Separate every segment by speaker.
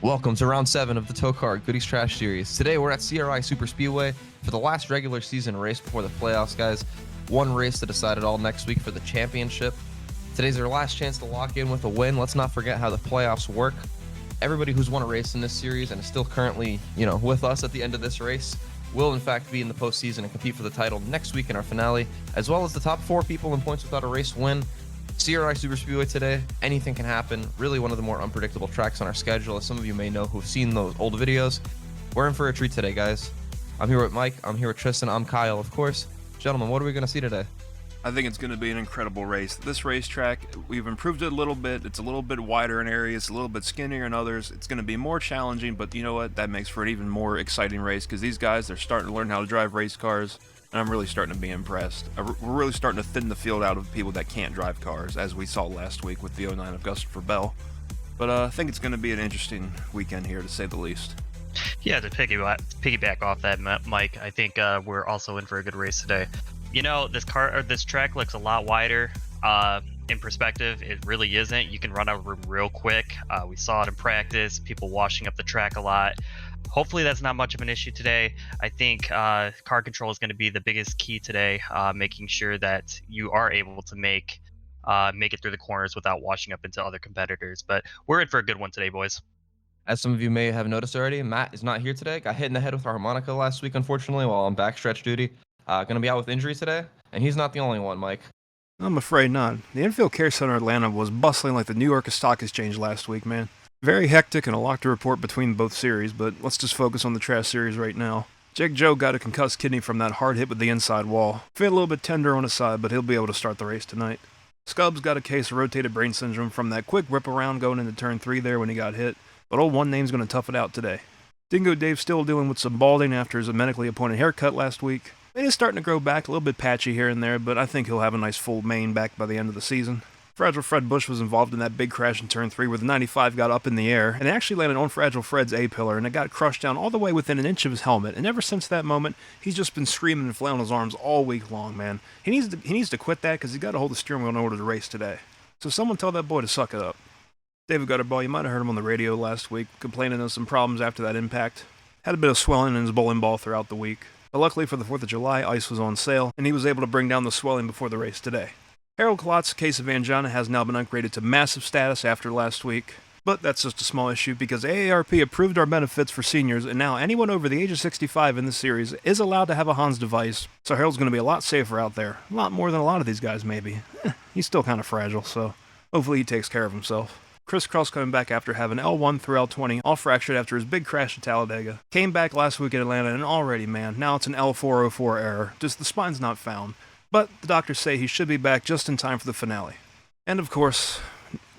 Speaker 1: Welcome to round 7 of the TOECAR Goodies Trash Series. Today we're at CRI Superspeedway for the last regular season race before the playoffs, guys. One race to decide it all next week for the championship. Today's our last chance to lock in with a win. Let's not forget how the playoffs work. Everybody who's won a race in this series and is still currently, with us at the end of this race will in fact be in the postseason and compete for the title next week in our finale, as well as the top 4 people in points without a race win. CRI Superspeedway today, anything can happen. Really one of the more unpredictable tracks on our schedule, as some of you may know who've seen those old videos. We're in for a treat today, guys. I'm here with Mike, I'm here with Tristan, I'm Kyle, of course. Gentlemen, what are we going to see today?
Speaker 2: I think it's going to be an incredible race. This racetrack, we've improved it a little bit. It's a little bit wider in areas, a little bit skinnier in others. It's going to be more challenging, but you know what? That makes for an even more exciting race because these guys, they're starting to learn how to drive race cars. And I'm really starting to be impressed. We're really starting to thin the field out of people that can't drive cars, as we saw last week with the 09 of Christopher Bell. But I think it's going to be an interesting weekend here, to say the least.
Speaker 3: Yeah, to piggyback off that, Mike, I think we're also in for a good race today. You know, this track looks a lot wider. In perspective, it really isn't. You can run out of room real quick. We saw it in practice, people washing up the track a lot. Hopefully that's not much of an issue today. I think car control is going to be the biggest key today, making sure that you are able to make it through the corners without washing up into other competitors. But we're in for a good one today, boys.
Speaker 1: As some of you may have noticed already, Matt is not here today. Got hit in the head with a harmonica last week, unfortunately, while on backstretch duty. Going to be out with injury today, and he's not the only one, Mike.
Speaker 2: I'm afraid not. The Infield Care Center Atlanta was bustling like the New York Stock Exchange last week, man. Very hectic and a lot to report between both series, but let's just focus on the Trash series right now. Jake Joe got a concussed kidney from that hard hit with the inside wall. Feel a little bit tender on his side, but he'll be able to start the race tonight. Scubs got a case of rotated brain syndrome from that quick whip around going into turn 3 there when he got hit, but old One Name's going to tough it out today. Dingo Dave's still dealing with some balding after his medically appointed haircut last week. It is starting to grow back, a little bit patchy here and there, but I think he'll have a nice full mane back by the end of the season. Fragile Fred Bush was involved in that big crash in turn 3 where the 95 got up in the air, and it actually landed on Fragile Fred's A-pillar, and it got crushed down all the way within an inch of his helmet, and ever since that moment, he's just been screaming and flailing his arms all week long, man. He needs to quit that because he's got to hold the steering wheel in order to race today. So someone tell that boy to suck it up. David Gutterball, you might have heard him on the radio last week, complaining of some problems after that impact. Had a bit of swelling in his bowling ball throughout the week. But luckily for the 4th of July, ice was on sale, and he was able to bring down the swelling before the race today. Harold Klotz's case of angina has now been upgraded to massive status after last week, but that's just a small issue because AARP approved our benefits for seniors, and now anyone over the age of 65 in this series is allowed to have a Hans device, so Harold's going to be a lot safer out there. A lot more than a lot of these guys, maybe. He's still kind of fragile, so hopefully he takes care of himself. Chris Cross coming back after having L1 through L20, all fractured after his big crash at Talladega. Came back last week in Atlanta, and already, man, now it's an L404 error. Just the spine's not found. But the doctors say he should be back just in time for the finale. And of course,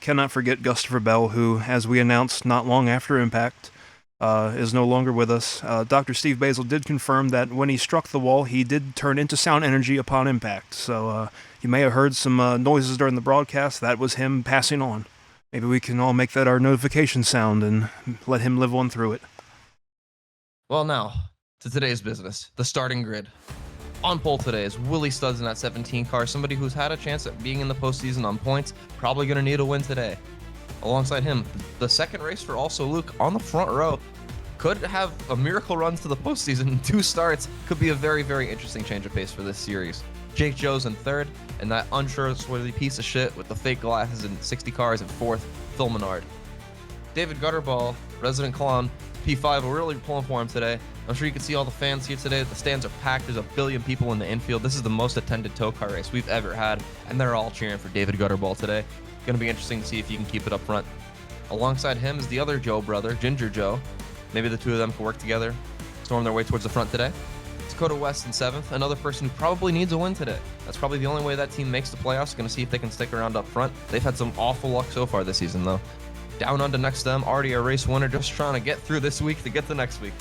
Speaker 2: cannot forget Christopher Bell, who, as we announced not long after impact, is no longer with us. Dr. Steve Basil did confirm that when he struck the wall, he did turn into sound energy upon impact. So you may have heard some noises during the broadcast. That was him passing on. Maybe we can all make that our notification sound and let him live on through it.
Speaker 1: Well, now, to today's business, the starting grid. On pole today is Willie Studs in that 17 car, somebody who's had a chance at being in the postseason on points, probably going to need a win today. Alongside him, the second race for also Luke on the front row. Could have a miracle run to the postseason in 2 starts. Could be a very, very interesting change of pace for this series. Jake Joe's in 3rd, and that untrustworthy piece of shit with the fake glasses in 60 cars in 4th, Phil Menard. David Gutterball, resident clown, P5, will really pulling for him today. I'm sure you can see all the fans here today. The stands are packed. There's 1 billion people in the infield. This is the most attended TOECAR race we've ever had, and they're all cheering for David Gutterball today. Going to be interesting to see if he can keep it up front. Alongside him is the other Joe brother, Ginger Joe. Maybe the two of them can work together, storm their way towards the front today. Dakota West in 7th, another person who probably needs a win today. That's probably the only way that team makes the playoffs. Going to see if they can stick around up front. They've had some awful luck so far this season, though. Down under next to them, already a race winner, just trying to get through this week to get to next week.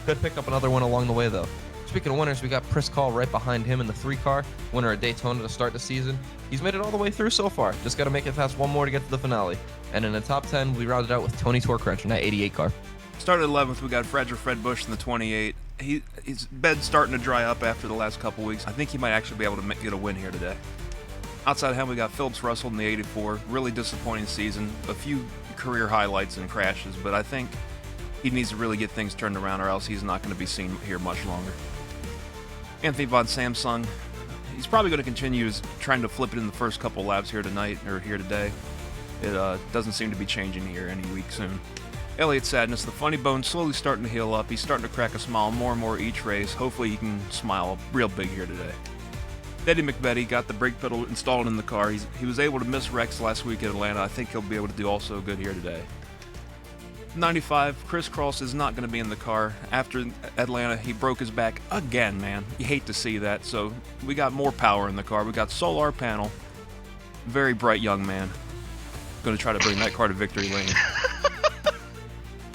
Speaker 1: Could pick up another win along the way, though. Speaking of winners, we got Chris Call right behind him in the 3 car, winner at Daytona to start the season. He's made it all the way through so far. Just got to make it past 1 more to get to the finale. And in the top 10, we rounded out with Tony Torcrunch in that 88 car.
Speaker 2: Started 11th, we got Fragile Fred Bush in the 28. His bed's starting to dry up after the last couple weeks. I think he might actually be able to get a win here today. Outside him, we got Phillips Russell in the 84. Really disappointing season. A few career highlights and crashes, but I think he needs to really get things turned around or else he's not going to be seen here much longer. Anthony Von Samsung, he's probably going to continue trying to flip it in the first couple laps here tonight, or here today. It doesn't seem to be changing here any week soon. Elliott Sadness, the funny bone slowly starting to heal up. He's starting to crack a smile more and more each race. Hopefully he can smile real big here today. Eddie McBetty got the brake pedal installed in the car. He was able to miss Rex last week at Atlanta. I think he'll be able to do also good here today. 95, Chris Cross is not going to be in the car. After Atlanta, he broke his back again, man. You hate to see that. So we got more power in the car. We got solar panel. Very bright young man. Going to try to bring that car to victory lane.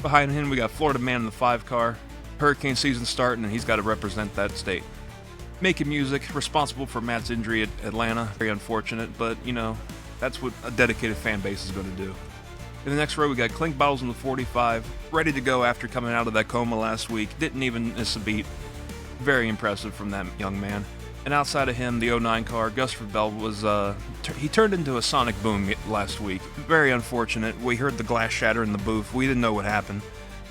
Speaker 2: Behind him, we got Florida Man in the 5 car. Hurricane season starting, and he's got to represent that state. Making music, responsible for Matt's injury at Atlanta. Very unfortunate, but, you know, that's what a dedicated fan base is going to do. In the next row, we got Clink Bottles in the 45, ready to go after coming out of that coma last week. Didn't even miss a beat. Very impressive from that young man. And outside of him, the 09 car, Gus Bell was, he turned into a sonic boom last week. Very unfortunate. We heard the glass shatter in the booth. We didn't know what happened.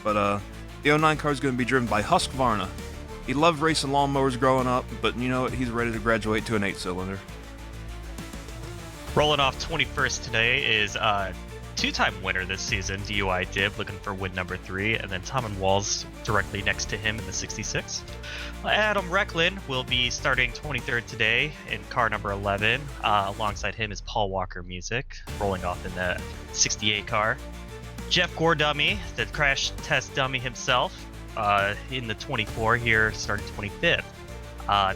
Speaker 2: But the 09 car is going to be driven by Husqvarna. He loved racing lawnmowers growing up, but you know what? He's ready to graduate to an 8-cylinder.
Speaker 3: Rolling off 21st today is two-time winner this season, DUI Dib, looking for win number 3, and then Tom and Walls directly next to him in the 66. Adam Recklin will be starting 23rd today in car number 11. Alongside him is Paul Walker Music, rolling off in the 68 car. Jeff Gordummy, the crash test dummy himself, in the 24 here, starting 25th.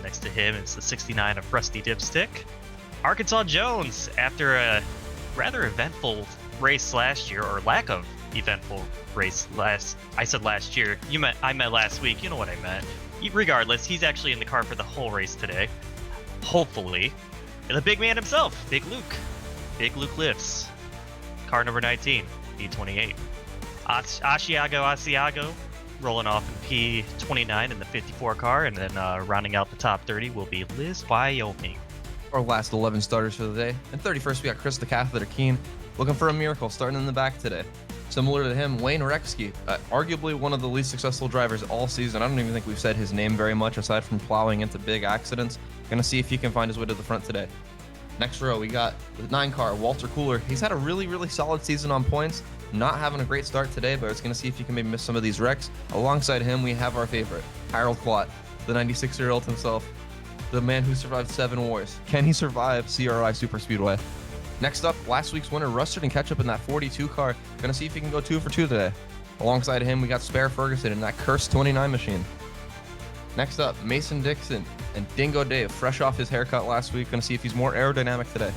Speaker 3: Next to him is the 69 of Rusty Dipstick. Arkansas Jones, after a rather eventful race last year, or lack of eventful race I said last year. I meant last week. You know what I meant. Regardless, he's actually in the car for the whole race today. Hopefully. And the big man himself, Big Luke. Big Luke lifts. Car number 19, P28. Asiago, rolling off in P29 in the 54 car, and then rounding out the top 30 will be Liz Wyoming.
Speaker 1: Our last 11 starters for the day. And 31st, we got Chris the Catheter Keen, looking for a miracle, starting in the back today. Similar to him, Wayne Rexke, arguably one of the least successful drivers all season. I don't even think we've said his name very much, aside from plowing into big accidents. Gonna see if he can find his way to the front today. Next row, we got the 9 car, Walter Cooler. He's had a really, really solid season on points. Not having a great start today, but it's gonna see if he can maybe miss some of these wrecks. Alongside him, we have our favorite, Harold Klott, the 96-year-old himself. The man who survived 7 wars. Can he survive CRI Superspeedway? Next up, last week's winner, Rustard and Ketchup in that 42 car. Gonna see if he can go 2 for 2 today. Alongside him, we got Spare Ferguson in that cursed 29 machine. Next up, Mason Dixon and Dingo Dave, fresh off his haircut last week. Gonna see if he's more aerodynamic today.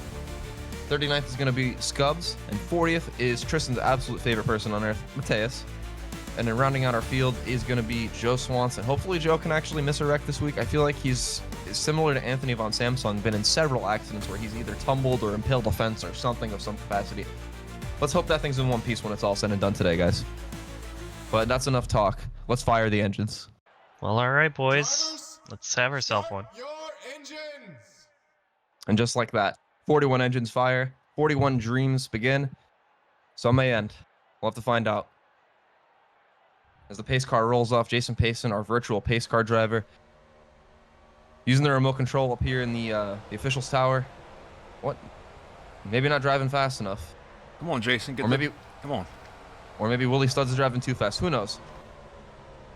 Speaker 1: 39th is gonna be Scubs, and 40th is Tristan's absolute favorite person on earth, Mateus. And then rounding out our field is going to be Joe Swanson. Hopefully Joe can actually miss a wreck this week. I feel like he's similar to Anthony Von Samsung, been in several accidents where he's either tumbled or impaled a fence or something of some capacity. Let's hope that thing's in one piece when it's all said and done today, guys. But that's enough talk. Let's fire the engines.
Speaker 3: Well, all right, boys. Let's have ourselves one.
Speaker 1: And just like that, 41 engines fire, 41 dreams begin. Some may end. We'll have to find out. As the pace car rolls off, Jason Payson, our virtual pace car driver, using the remote control up here in the officials tower. What? Maybe not driving fast enough.
Speaker 2: Come on, Jason. Come on.
Speaker 1: Or maybe Willie Studs is driving too fast. Who knows?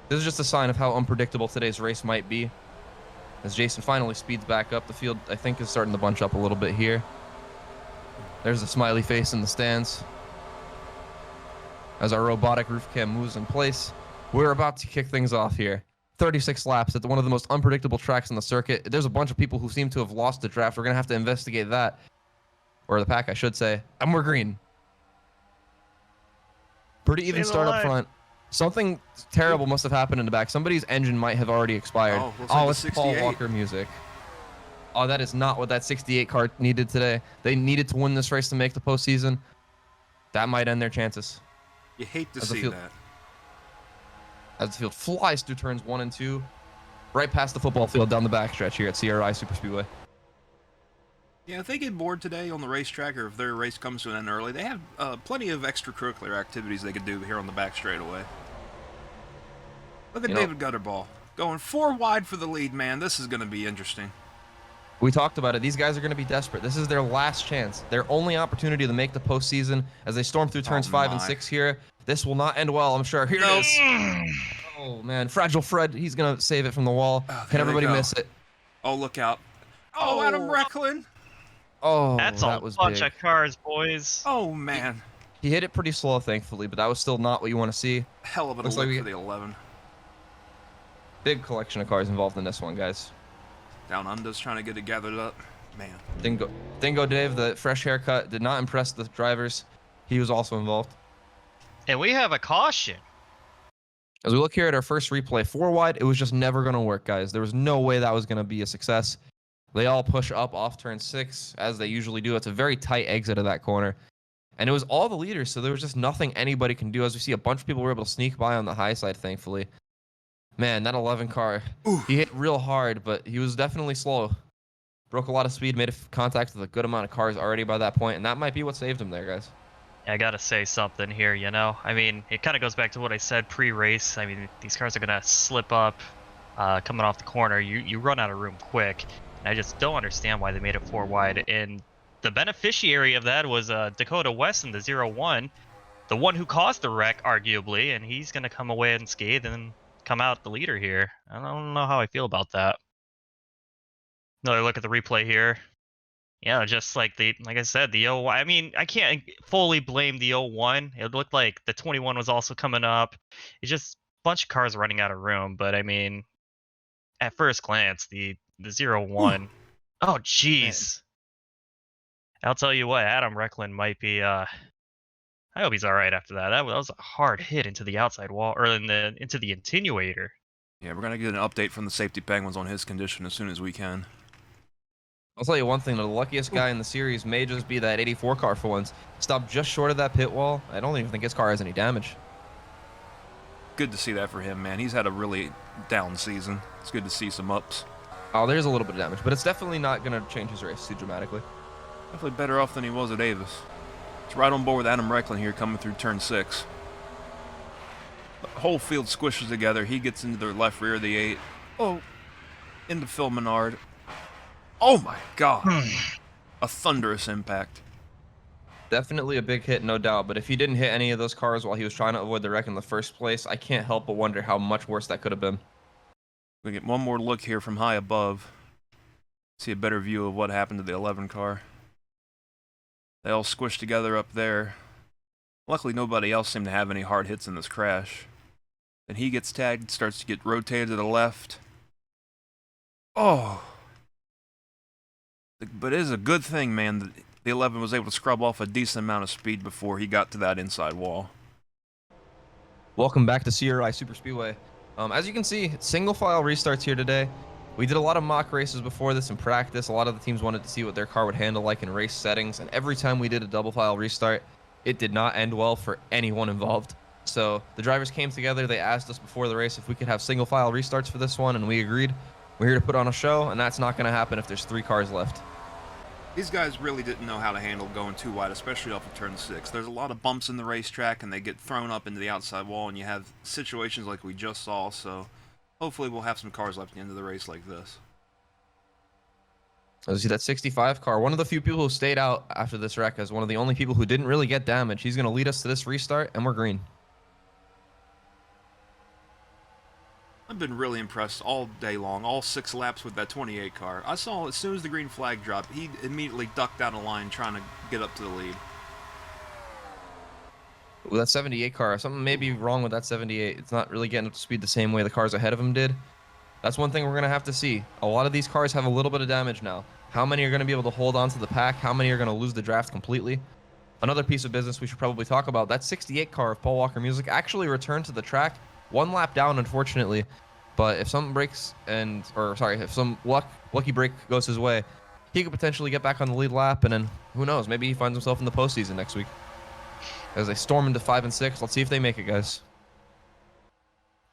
Speaker 1: This is just a sign of how unpredictable today's race might be. As Jason finally speeds back up, the field, I think, is starting to bunch up a little bit here. There's a smiley face in the stands. As our robotic roof cam moves in place, we're about to kick things off here. 36 laps at one of the most unpredictable tracks in the circuit. There's a bunch of people who seem to have lost the draft. We're going to have to investigate that. Or the pack, I should say. And we're green. Pretty even start up front. Something terrible must have happened in the back. Somebody's engine might have already expired.
Speaker 2: Oh,
Speaker 1: it's Paul Walker Music. Oh, that is not what that 68 car needed today. They needed to win this race to make the postseason. That might end their chances.
Speaker 2: You hate to see that.
Speaker 1: As the field flies through turns 1 and 2, right past the football field down the backstretch here at CRI Superspeedway.
Speaker 2: Yeah, if they get bored today on the racetrack, or if their race comes to an end early, they have plenty of extracurricular activities they could do here on the back straightaway. Look at
Speaker 1: You know,
Speaker 2: David Gutterball. Going 4 wide for the lead, man. This is going to be interesting.
Speaker 1: we talked about it. These guys are going to be desperate. This is their last chance, their only opportunity to make the postseason as they storm through turns 5 and 6 here. This will not end well, I'm sure. Here it is. Oh, man. Fragile Fred. He's going to save it from the wall. Can everybody miss it?
Speaker 2: Oh, look out. Oh, Adam Recklin.
Speaker 1: Oh,
Speaker 3: That's
Speaker 1: that
Speaker 3: a
Speaker 1: was
Speaker 3: bunch
Speaker 1: big.
Speaker 3: of cars, boys.
Speaker 2: Oh, man.
Speaker 1: He hit it pretty slow, thankfully, but that was still not what you want to see.
Speaker 2: Hell of a
Speaker 1: Looks
Speaker 2: look
Speaker 1: like
Speaker 2: for the 11.
Speaker 1: Big collection of cars involved in this one, guys.
Speaker 2: Down Under's trying to get it gathered up. Man.
Speaker 1: Dingo Dave, the fresh haircut, did not impress the drivers. He was also involved.
Speaker 3: And we have a caution.
Speaker 1: As we look here at our first replay, 4 wide, it was just never going to work, guys. There was no way that was going to be a success. They all push up off turn 6, as they usually do. It's a very tight exit of that corner. And it was all the leaders, so there was just nothing anybody can do. As we see, a bunch of people were able to sneak by on the high side, thankfully. Man, that 11 car, he hit real hard, but he was definitely slow. Broke a lot of speed, made contact with a good amount of cars already by that point, and that might be what saved him there, guys.
Speaker 3: I gotta say something here, you know? I mean, it kind of goes back to what I said pre-race. I mean, these cars are gonna slip up coming off the corner. You run out of room quick. And I just don't understand why they made it 4 wide. And the beneficiary of that was Dakota West in the 0-1, the one who caused the wreck, arguably, and he's gonna come away unscathed and come out the leader here. I don't know how I feel about that. Another look at the replay here. Yeah, just like I said, the 0-1. I mean, I can't fully blame the 0-1. It looked like the 21 was also coming up. It's just a bunch of cars running out of room. But I mean, at first glance, the 0-1. Oh, jeez. I'll tell you what, Adam Recklin might be. I hope he's all right after that. That was a hard hit into the outside wall, or into the attenuator.
Speaker 2: Yeah, we're going to get an update from the safety penguins on his condition as soon as we can.
Speaker 1: I'll tell you one thing, the luckiest guy in the series may just be that 84 car for once. Stopped just short of that pit wall. I don't even think his car has any damage.
Speaker 2: Good to see that for him, man. He's had a really down season. It's good to see some ups.
Speaker 1: Oh, there's a little bit of damage, but it's definitely not going to change his race too dramatically.
Speaker 2: Definitely better off than he was at Davis. It's right on board with Adam Recklin here coming through turn 6. The whole field squishes together. He gets into the left rear of the 8. Oh, into Phil Menard. Oh my God. A thunderous impact.
Speaker 1: Definitely a big hit, no doubt, but if he didn't hit any of those cars while he was trying to avoid the wreck in the first place, I can't help but wonder how much worse that could have been.
Speaker 2: We get one more look here from high above. See a better view of what happened to the 11 car. They all squished together up there. Luckily, nobody else seemed to have any hard hits in this crash. Then he gets tagged, starts to get rotated to the left. Oh. But it is a good thing, man, that the 11 was able to scrub off a decent amount of speed before he got to that inside wall.
Speaker 1: Welcome back to CRI Superspeedway. As you can see, single file restarts here today. We did a lot of mock races before this in practice. A lot of the teams wanted to see what their car would handle like in race settings, and every time we did a double file restart, it did not end well for anyone involved. So the drivers came together, they asked us before the race if we could have single file restarts for this one, and we agreed. We're here to put on a show, and that's not going to happen if there's 3 cars left.
Speaker 2: These guys really didn't know how to handle going too wide, especially off of turn 6. There's a lot of bumps in the racetrack, and they get thrown up into the outside wall, and you have situations like we just saw, so hopefully we'll have some cars left at the end of the race like this.
Speaker 1: As you see that 65 car, one of the few people who stayed out after this wreck as one of the only people who didn't really get damage. He's going to lead us to this restart, and we're green.
Speaker 2: I've been really impressed all day long, all 6 laps with that 28 car. I saw as soon as the green flag dropped, he immediately ducked out of line trying to get up to the lead.
Speaker 1: With that 78 car, something may be wrong with that 78. It's not really getting up to speed the same way the cars ahead of him did. That's one thing we're going to have to see. A lot of these cars have a little bit of damage now. How many are going to be able to hold on to the pack? How many are going to lose the draft completely? Another piece of business we should probably talk about, that 68 car of Paul Walker Music actually returned to the track. 1 lap down, unfortunately. But if something breaks if some lucky break goes his way, he could potentially get back on the lead lap, and then who knows, maybe he finds himself in the postseason next week. As they storm into 5 and 6, let's see if they make it, guys.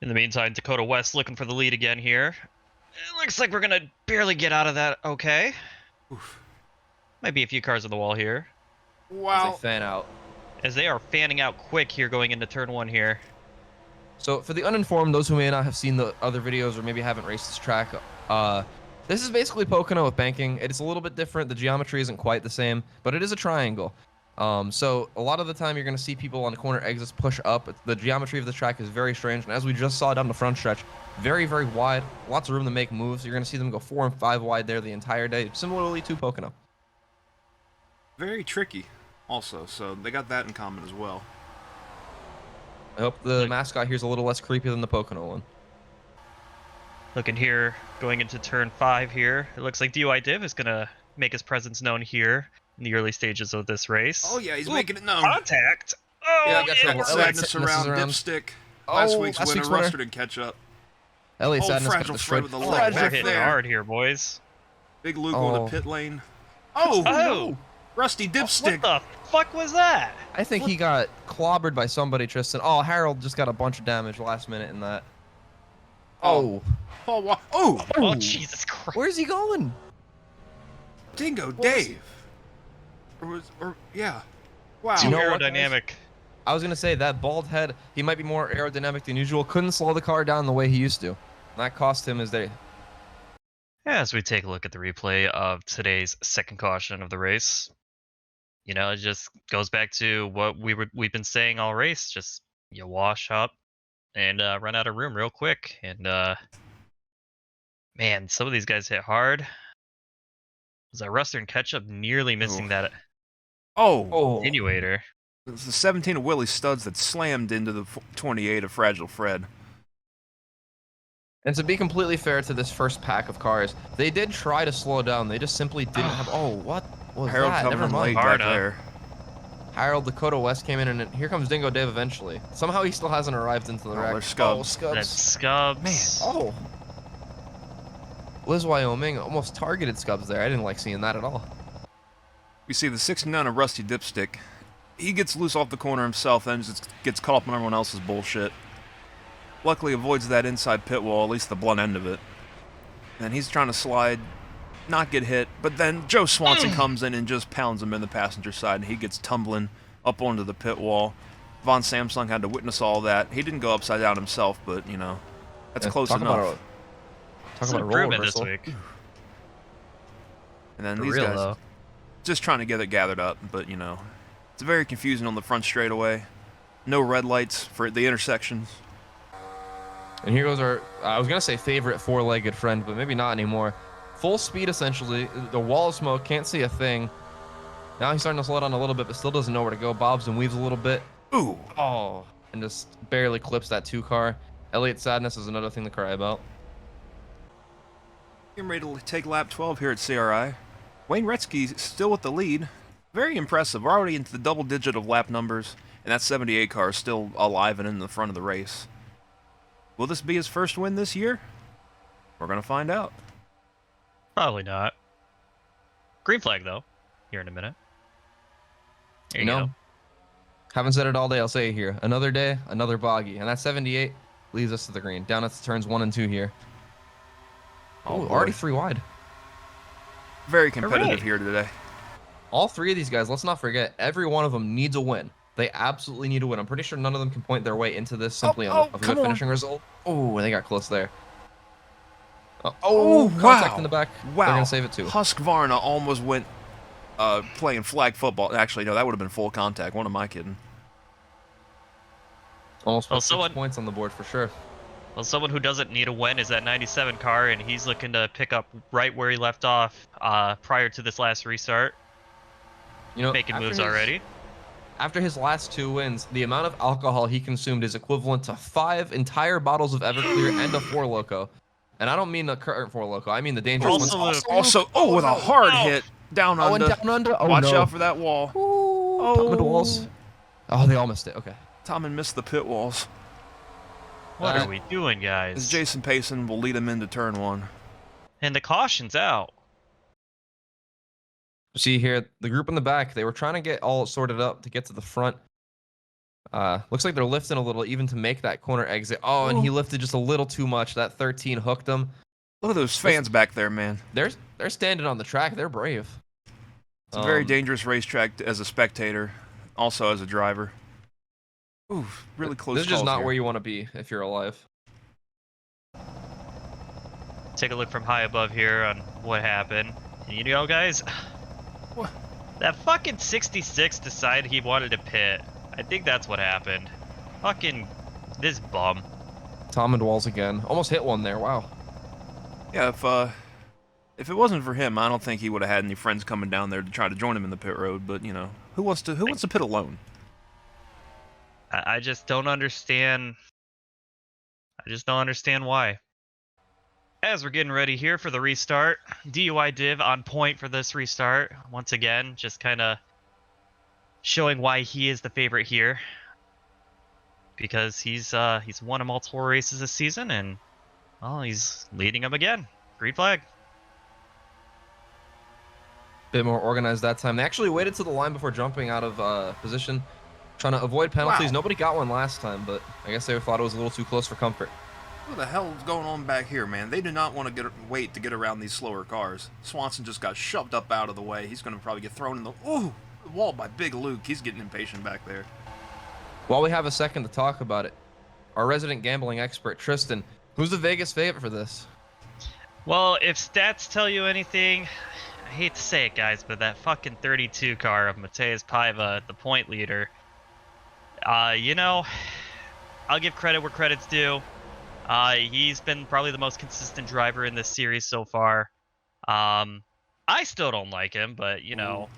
Speaker 3: In the meantime, Dakota West looking for the lead again here. It looks like we're gonna barely get out of that okay.
Speaker 2: Oof.
Speaker 3: Might be a few cars on the wall here.
Speaker 1: As
Speaker 2: Wow.
Speaker 1: they fan out.
Speaker 3: As they are fanning out quick here going into turn 1 here.
Speaker 1: So for the uninformed, those who may not have seen the other videos or maybe haven't raced this track, this is basically Pocono with banking. It's a little bit different. The geometry isn't quite the same, but it is a triangle. So a lot of the time you're going to see people on the corner exits push up. The geometry of the track is very strange, and as we just saw down the front stretch, very, very wide. Lots of room to make moves. You're going to see them go 4 and 5 wide there the entire day, similarly to Pocono.
Speaker 2: Very tricky, also, so they got that in common as well.
Speaker 1: I hope the mascot here's a little less creepy than the Pocono one.
Speaker 3: Looking here, going into turn 5 here. It looks like DUI Div is going to make his presence known here in the early stages of this race.
Speaker 2: Oh yeah, he's making it known.
Speaker 3: Contact! Oh,
Speaker 1: Yeah, I got
Speaker 3: yeah.
Speaker 1: trouble.
Speaker 2: Sadness around Dipstick. Last week's winner,
Speaker 1: winner.
Speaker 2: Rustard and Ketchup.
Speaker 1: Elliot
Speaker 2: Oh,
Speaker 1: Sadness got
Speaker 2: Fragile
Speaker 1: the
Speaker 2: Fred
Speaker 1: shred.
Speaker 2: with the
Speaker 3: Oh,
Speaker 2: low
Speaker 3: we're
Speaker 2: back
Speaker 3: hitting
Speaker 2: there.
Speaker 3: hard here, boys.
Speaker 2: Big Luke on
Speaker 1: Oh.
Speaker 2: the pit lane. Oh,
Speaker 3: Oh!
Speaker 2: Rusty Dipstick.
Speaker 3: What the fuck was that?
Speaker 1: I think he got clobbered by somebody, Tristan. Oh, Harold just got a bunch of damage last minute in that. Oh.
Speaker 2: Paul Oh,
Speaker 3: Oh, Jesus Christ.
Speaker 1: Where's he going?
Speaker 2: Dingo Dave. Yeah. Wow.
Speaker 3: Too
Speaker 1: You know what, guys?
Speaker 3: aerodynamic.
Speaker 1: I was going to say that bald head, he might be more aerodynamic than usual. Couldn't slow the car down the way he used to. And that cost him his day.
Speaker 3: As we take a look at the replay of today's second caution of the race, you know, it just goes back to what we've been saying all race. Just you wash up and run out of room real quick. And man, some of these guys hit hard. Was that Ruster and Ketchup nearly missing that
Speaker 2: Oh.
Speaker 3: attenuator?
Speaker 2: It's the 17 of Willie Studs that slammed into the 28 of Fragile Fred.
Speaker 1: And to be completely fair to this first pack of cars, they did try to slow down. They just simply didn't have... Oh, what was
Speaker 2: Harold
Speaker 1: that?
Speaker 2: coming
Speaker 1: Never
Speaker 2: in
Speaker 1: mind.
Speaker 2: late back
Speaker 3: Hard
Speaker 2: there.
Speaker 1: Harold Dakota West came in, and here comes Dingo Dave eventually. Somehow he still hasn't arrived into the
Speaker 2: Oh,
Speaker 1: rack.
Speaker 2: there's Scubs.
Speaker 1: Oh, Scubs.
Speaker 3: That's Scubs.
Speaker 2: Man.
Speaker 1: Oh. Liz Wyoming almost targeted Scubs there. I didn't like seeing that at all.
Speaker 2: You see the 69 of Rusty Dipstick. He gets loose off the corner himself, then just gets caught up on everyone else's bullshit. Luckily avoids that inside pit wall, at least the blunt end of it. And he's trying to slide, not get hit, but then Joe Swanson comes in and just pounds him in the passenger side, and he gets tumbling up onto the pit wall. Von Samsung had to witness all that. He didn't go upside down himself, but, you know, that's
Speaker 1: Yeah,
Speaker 2: close
Speaker 1: talk
Speaker 2: enough.
Speaker 1: Talk
Speaker 3: It's
Speaker 1: about
Speaker 3: an
Speaker 1: a role
Speaker 3: improvement this
Speaker 1: reversal.
Speaker 3: week.
Speaker 2: And then
Speaker 3: For
Speaker 2: these
Speaker 3: real,
Speaker 2: guys
Speaker 3: though.
Speaker 2: just trying to get it gathered up, but, you know, it's very confusing on the front straightaway. No red lights for the intersections.
Speaker 1: And here goes our, I was going to say favorite four-legged friend, but maybe not anymore. Full speed, essentially. The wall of smoke, can't see a thing. Now he's starting to slow down a little bit, but still doesn't know where to go. Bobs and weaves a little bit.
Speaker 2: Ooh.
Speaker 1: Oh, and just barely clips that 2-car. Elliot Sadness is another thing to cry about.
Speaker 2: Getting ready to take lap 12 here at CRI. Wayne Retzky still with the lead. Very impressive. We're already into the double digit of lap numbers, and that 78 car is still alive and in the front of the race. Will this be his first win this year? We're going to find out.
Speaker 3: Probably not. Green flag, though, here in a minute. There you
Speaker 1: know,
Speaker 3: go.
Speaker 1: haven't said it all day, I'll say it here. Another day, another bogey. And that 78 leads us to the green. Down at the turns 1 and 2 here. Oh,
Speaker 2: boy.
Speaker 1: already 3 wide.
Speaker 2: Very competitive
Speaker 3: Hooray.
Speaker 2: here today.
Speaker 1: All 3 of these guys, let's not forget, every one of them needs a win. They absolutely need a win. I'm pretty sure none of them can point their way into this simply on a good finishing result. Oh, they got close there. Contact in the back.
Speaker 2: Wow.
Speaker 1: They're going to save it too.
Speaker 2: Husqvarna almost went playing flag football. Actually, no, that would have been full contact. What am I kidding?
Speaker 1: Almost put
Speaker 3: Well,
Speaker 1: 6 points on the board for sure.
Speaker 3: Well, someone who doesn't need a win is that 97 car, and he's looking to pick up right where he left off prior to this last restart.
Speaker 1: You know,
Speaker 3: Making
Speaker 1: after
Speaker 3: moves
Speaker 1: his-
Speaker 3: already.
Speaker 1: After his last 2 wins, the amount of alcohol he consumed is equivalent to 5 entire bottles of Everclear and a 4 Loco. And I don't mean the current 4 Loco. I mean the dangerous
Speaker 3: Also
Speaker 1: ones.
Speaker 3: Luke.
Speaker 2: Also, with a hard hit down
Speaker 1: Oh,
Speaker 2: under.
Speaker 1: and down under. Oh,
Speaker 2: Watch
Speaker 1: no.
Speaker 2: out for that wall.
Speaker 1: Ooh, top of the walls. Oh, they all missed it. Okay.
Speaker 2: Tommen missed the pit walls.
Speaker 3: What
Speaker 1: Uh,
Speaker 3: are we doing,
Speaker 2: As
Speaker 3: guys?
Speaker 2: Jason Payson will lead him into turn 1.
Speaker 3: And the caution's out.
Speaker 1: See here, the group in the back, they were trying to get all sorted up to get to the front. Looks like they're lifting a little even to make that corner exit. Oh, and he lifted just a little too much. That 13 hooked him.
Speaker 2: Look at those fans back there, man.
Speaker 1: They're standing on the track. They're brave.
Speaker 2: It's a very dangerous racetrack as a spectator, also as a driver. Ooh, really close.
Speaker 1: This is just
Speaker 2: calls
Speaker 1: not
Speaker 2: here.
Speaker 1: where you want to be if you're alive.
Speaker 3: Take a look from high above here on what happened. And you know, guys,
Speaker 2: What?
Speaker 3: that fucking 66 decided he wanted to pit. I think that's what happened. Fucking this bum.
Speaker 1: Tom and Walls again. Almost hit one there. Wow.
Speaker 2: Yeah, if it wasn't for him, I don't think he would have had any friends coming down there to try to join him in the pit road. But you know, who wants to pit alone?
Speaker 3: I just don't understand. I just don't understand why. As we're getting ready here for the restart, DUI div on point for this restart. Once again, just kind of showing why he is the favorite here. Because he's won multiple races this season, and well, he's leading them again. Green flag.
Speaker 1: Bit more organized that time. They actually waited to the line before jumping out of position, trying to avoid penalties.
Speaker 2: Wow.
Speaker 1: Nobody got one last time, but I guess they thought it was a little too close for comfort.
Speaker 2: What the hell is going on back here, man? They do not want to wait to get around these slower cars. Swanson just got shoved up out of the way. He's going to probably get thrown in the wall by Big Luke. He's getting impatient back there.
Speaker 1: While we have a second to talk about it, our resident gambling expert, Tristan, who's the Vegas favorite for this?
Speaker 3: Well, if stats tell you anything, I hate to say it, guys, but that fucking 32 car of Mateus Paiva, the point leader, you know, I'll give credit where credit's due. He's been probably the most consistent driver in this series so far. I still don't like him, but you know,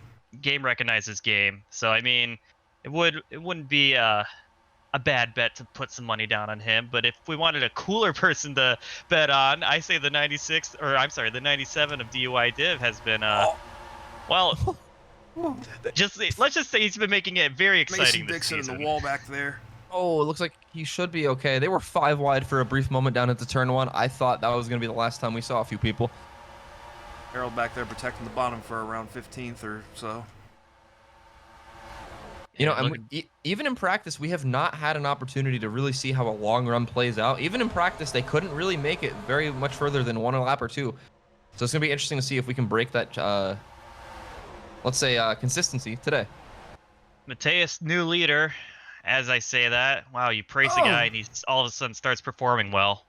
Speaker 3: game recognizes game. So I mean, it wouldn't be a bad bet to put some money down on him. But if we wanted a cooler person to bet on, I say the 96, or I'm sorry, the 97 of DUI Div has been well. Let's just say he's been making it very exciting
Speaker 2: Mason
Speaker 3: this
Speaker 2: Dixon
Speaker 3: season.
Speaker 2: in the wall back there.
Speaker 1: Oh, it looks like he should be okay. They were 5 wide for a brief moment down into turn 1. I thought that was going to be the last time we saw a few people.
Speaker 2: Harold back there protecting the bottom for around 15th or so.
Speaker 1: You know, and even in practice, we have not had an opportunity to really see how a long run plays out. Even in practice, they couldn't really make it very much further than 1 lap or 2. So it's going to be interesting to see if we can break that, let's say, consistency today.
Speaker 3: Mateus, new leader. As I say that, wow, you praise a guy and he all of a sudden starts performing well.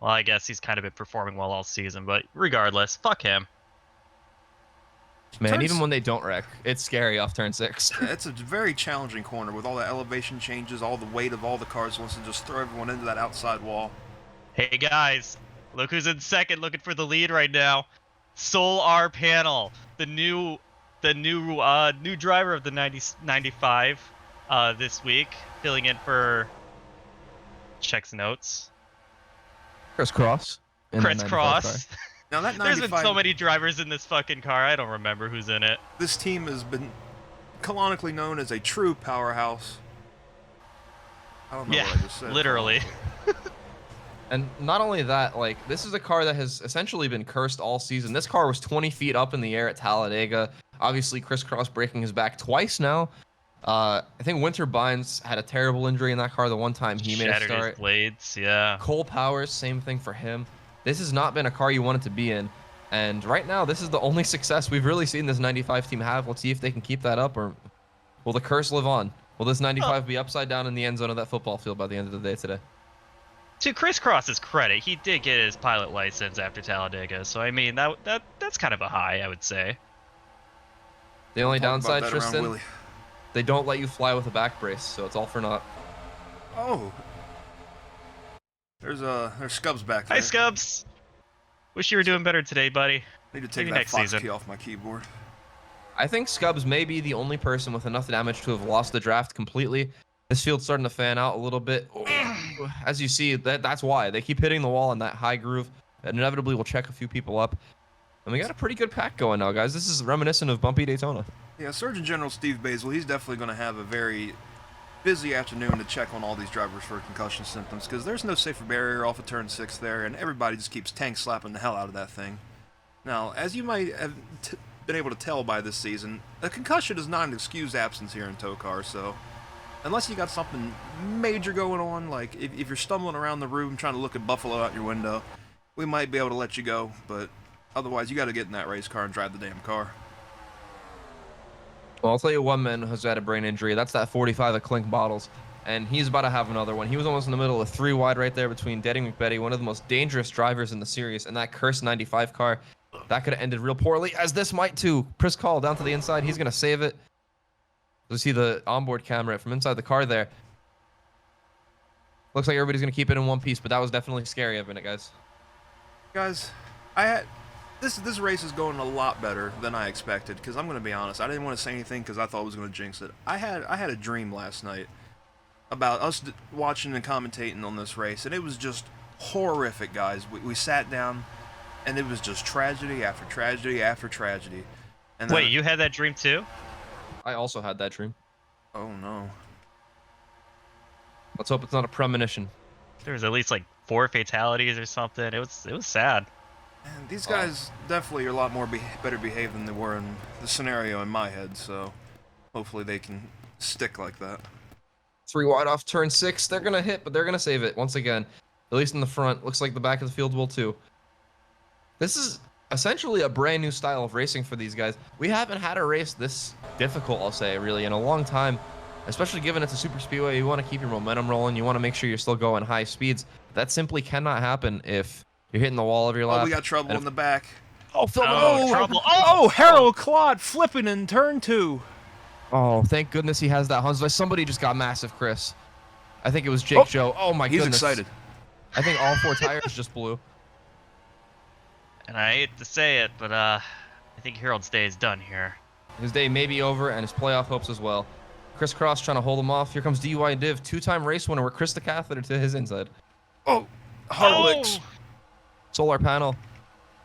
Speaker 3: Well, I guess he's kind of been performing well all season, but regardless, fuck him.
Speaker 1: Man, even when they don't wreck, it's scary off turn 6.
Speaker 2: Yeah, it's a very challenging corner with all the elevation changes, all the weight of all the cars wants to just throw everyone into that outside wall.
Speaker 3: Hey guys, look who's in second looking for the lead right now. Solar Panel, the new driver of the 95 this week, filling in for checks notes.
Speaker 1: Chris Cross.
Speaker 3: Chris Cross.
Speaker 2: Now that 95,
Speaker 3: There's been so many drivers in this fucking car, I don't remember who's in it.
Speaker 2: This team has been canonically known as a true powerhouse. I don't know what I just said.
Speaker 3: Literally.
Speaker 1: And not only that, like, this is a car that has essentially been cursed all season. This car was 20 feet up in the air at Talladega. Obviously, Chris Cross breaking his back twice now. I think Winter Bynes had a terrible injury in that car the one time he made a
Speaker 3: Shattered his
Speaker 1: start.
Speaker 3: blades, yeah.
Speaker 1: Cole Powers, same thing for him. This has not been a car you wanted to be in. And right now, this is the only success we've really seen this 95 team have. Let's see if they can keep that up, or will the curse live on? Will this 95 be upside down in the end zone of that football field by the end of the day today?
Speaker 3: To Chris Cross's credit, he did get his pilot license after Talladega, so I mean that's kind of a high, I would say.
Speaker 1: The only
Speaker 2: Talk about
Speaker 1: downside,
Speaker 2: that around
Speaker 1: Tristan,
Speaker 2: Willie.
Speaker 1: they don't let you fly with a back brace, so it's all for naught.
Speaker 2: Oh. There's Scubs back there.
Speaker 3: Hi, Scubs. Wish you were doing better today, buddy.
Speaker 2: Need to take
Speaker 3: Maybe
Speaker 2: that
Speaker 3: next
Speaker 2: Fox
Speaker 3: season.
Speaker 2: key off my keyboard.
Speaker 1: I think Scubs may be the only person with enough damage to have lost the draft completely. This field's starting to fan out a little bit. As you see, that's why. They keep hitting the wall in that high groove. And inevitably, we'll check a few people up. And we got a pretty good pack going now, guys. This is reminiscent of Bumpy Daytona.
Speaker 2: Yeah, Surgeon General Steve Basil, he's definitely going to have a very busy afternoon to check on all these drivers for concussion symptoms, because there's no safer barrier off of turn 6 there, and everybody just keeps tank slapping the hell out of that thing. Now, as you might have been able to tell by this season, a concussion is not an excused absence here in TOECAR, so unless you got something major going on, like if you're stumbling around the room trying to look at Buffalo out your window, we might be able to let you go, but otherwise you got to get in that race car and drive the damn car.
Speaker 1: Well, I'll tell you one man who's had a brain injury. That's that 45 of Clink Bottles. and he's about to have another one. He was almost in the middle of 3 wide right there between Deddy McBetty, one of the most dangerous drivers in the series, and that cursed 95 car. That could have ended real poorly, as this might too. Chris Call down to the inside. He's going to save it. You see the onboard camera from inside the car there. Looks like everybody's going to keep it in one piece, but that was definitely scary, Evan, guys.
Speaker 2: Guys, this race is going a lot better than I expected, because I'm going to be honest, I didn't want to say anything because I thought I was going to jinx it. I had a dream last night about us watching and commentating on this race, and it was just horrific, guys. We sat down, and it was just tragedy after tragedy after tragedy. And
Speaker 3: Wait, you had that dream too?
Speaker 1: I also had that dream.
Speaker 2: Oh no.
Speaker 1: Let's hope it's not a premonition.
Speaker 3: There was at least like 4 fatalities or something. It was sad.
Speaker 2: And these guys definitely are a lot more better behaved than they were in the scenario in my head, so hopefully they can stick like that.
Speaker 1: 3 wide off turn 6. They're going to hit, but they're going to save it once again. At least in the front. Looks like the back of the field will too. This is essentially a brand new style of racing for these guys. We haven't had a race this difficult, I'll say, really, in a long time. Especially given it's a super speedway, you want to keep your momentum rolling. You want to make sure you're still going high speeds. That simply cannot happen if you're hitting the wall of your lap.
Speaker 2: Oh, we got trouble in the back.
Speaker 1: Oh, Phil!
Speaker 3: Oh, trouble!
Speaker 2: Oh, Harold Claude flipping in turn 2.
Speaker 1: Oh, thank goodness he has that Huntsville. Somebody just got massive, Chris. I think it was Jake Joe. Oh my goodness.
Speaker 2: He's excited.
Speaker 1: I think all 4 tires just blew.
Speaker 3: And I hate to say it, but I think Harold's day is done here.
Speaker 1: His day may be over, and his playoff hopes as well. Chris Cross trying to hold him off. Here comes DUI Div, 2-time race winner with Chris the Catheter to his inside.
Speaker 2: Oh, Harlix.
Speaker 1: Solar panel.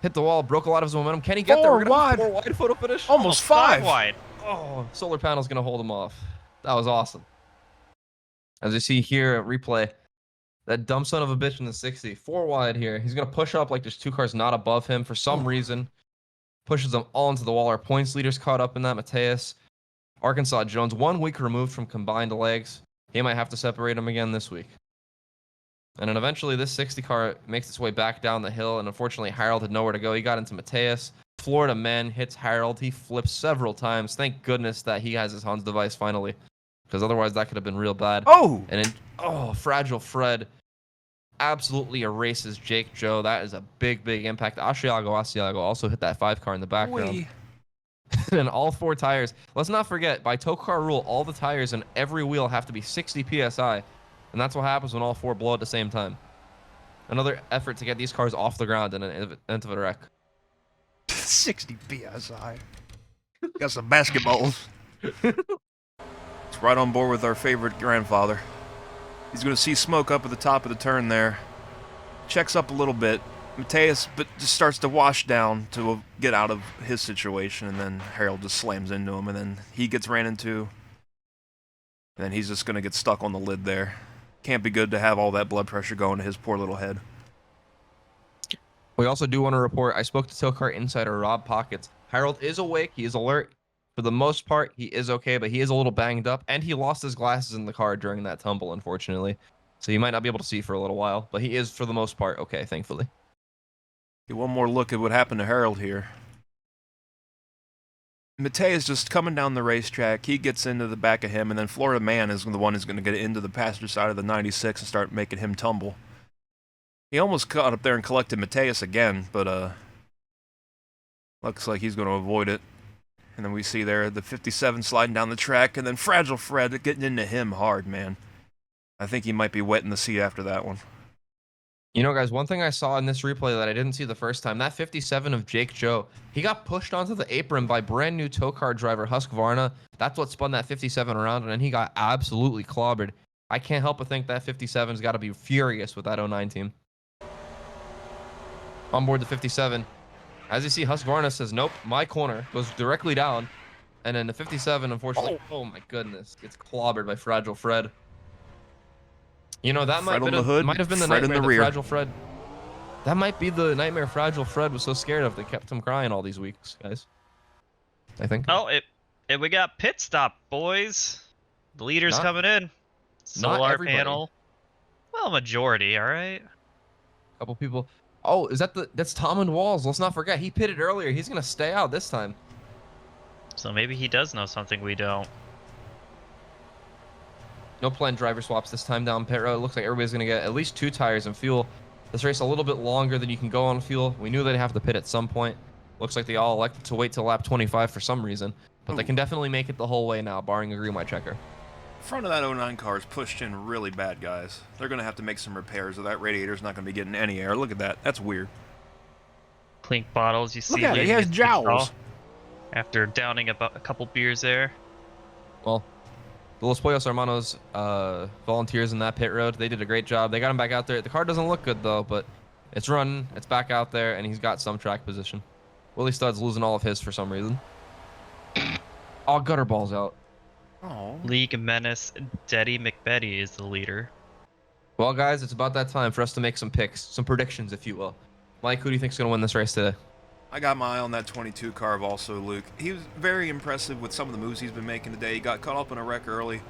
Speaker 1: Hit the wall, broke a lot of his momentum. Can he get there? We're gonna 4 wide photo finish.
Speaker 2: Almost 5
Speaker 3: wide.
Speaker 1: Oh, solar panel's going to hold him off. That was awesome. As you see here at replay, that dumb son of a bitch in the 60. 4 wide here. He's going to push up like there's 2 cars not above him for some reason. Pushes them all into the wall. Our points leaders caught up in that. Mateus. Arkansas Jones, 1 week removed from combined legs. He might have to separate him again this week. And then eventually this 60 car makes its way back down the hill, and unfortunately Harold had nowhere to go. He got into Mateus. Florida man hits Harold. He flips several times. Thank goodness that he has his Hans device finally, because otherwise that could have been real bad.
Speaker 2: Oh!
Speaker 1: And then, Fragile Fred absolutely erases Jake Joe. That is a big, big impact. Asiago also hit that 5 car in the background. And all 4 tires. Let's not forget, by TOECAR rule, all the tires in every wheel have to be 60 PSI. And that's what happens when all 4 blow at the same time. Another effort to get these cars off the ground in an event of a wreck.
Speaker 2: 60 PSI. Got some basketballs. It's right on board with our favorite grandfather. He's going to see smoke up at the top of the turn there. Checks up a little bit. Mateus but just starts to wash down to get out of his situation, and then Harold just slams into him, and then he gets ran into, and then he's just going to get stuck on the lid there. Can't be good to have all that blood pressure going to his poor little head.
Speaker 1: We also do want to report, I spoke to TOECAR insider Rob Pockets. Harold is awake, he is alert. For the most part, he is okay, but he is a little banged up, and he lost his glasses in the car during that tumble, unfortunately. So he might not be able to see for a little while, but he is, for the most part, okay, thankfully.
Speaker 2: Get one more look at what happened to Harold here. Mateus just coming down the racetrack. He gets into the back of him, and then Florida Man is the one who's going to get into the passenger side of the 96 and start making him tumble. He almost caught up there and collected Mateus again, but looks like he's going to avoid it. And then we see there the 57 sliding down the track, and then Fragile Fred getting into him hard, man. I think he might be wet in the seat after that one.
Speaker 1: You know, guys, one thing I saw in this replay that I didn't see the first time, that 57 of Jake Joe, he got pushed onto the apron by brand new TOECAR driver Husqvarna. That's what spun that 57 around, and then he got absolutely clobbered. I can't help but think that 57's got to be furious with that 09 team. On board the 57. As you see, Husqvarna says, nope, my corner, goes directly down. And then the 57, unfortunately, oh my goodness, gets clobbered by Fragile Fred. You know, that might have been the nightmare that Fragile Fred. That might be the nightmare Fragile Fred was so scared of that kept him crying all these weeks, guys. I think.
Speaker 3: Oh, we got pit stop, boys. The leader's coming in. Solar panel. Well, majority, all right.
Speaker 1: A couple people. Oh, that's Tom and Walls. Let's not forget, he pitted earlier. He's gonna stay out this time.
Speaker 3: So maybe he does know something we don't.
Speaker 1: No planned driver swaps this time down pit road. It looks like everybody's going to get at least 2 tires and fuel. This race a little bit longer than you can go on fuel. We knew they'd have to pit at some point. Looks like they all elected to wait till lap 25 for some reason. But they can definitely make it the whole way now, barring a green light checker.
Speaker 2: Front of that 09 car is pushed in really bad, guys. They're going to have to make some repairs, or that radiator's not going to be getting any air. Look at that. That's weird.
Speaker 3: Clink bottles, you see.
Speaker 2: Look at it. He has jowls.
Speaker 3: After downing a couple beers there.
Speaker 1: Well, the Los Pollos Hermanos volunteers in that pit road. They did a great job. They got him back out there. The car doesn't look good, though, but it's running. It's back out there, and he's got some track position. Willie Stud's losing all of his for some reason. All gutter balls out.
Speaker 2: Oh.
Speaker 3: League Menace Deddy McBetty is the leader.
Speaker 1: Well, guys, it's about that time for us to make some picks, some predictions, if you will. Mike, who do you think's going to win this race today?
Speaker 2: I got my eye on that 22 car of also Luke. He was very impressive with some of the moves he's been making today. He got caught up in a wreck early,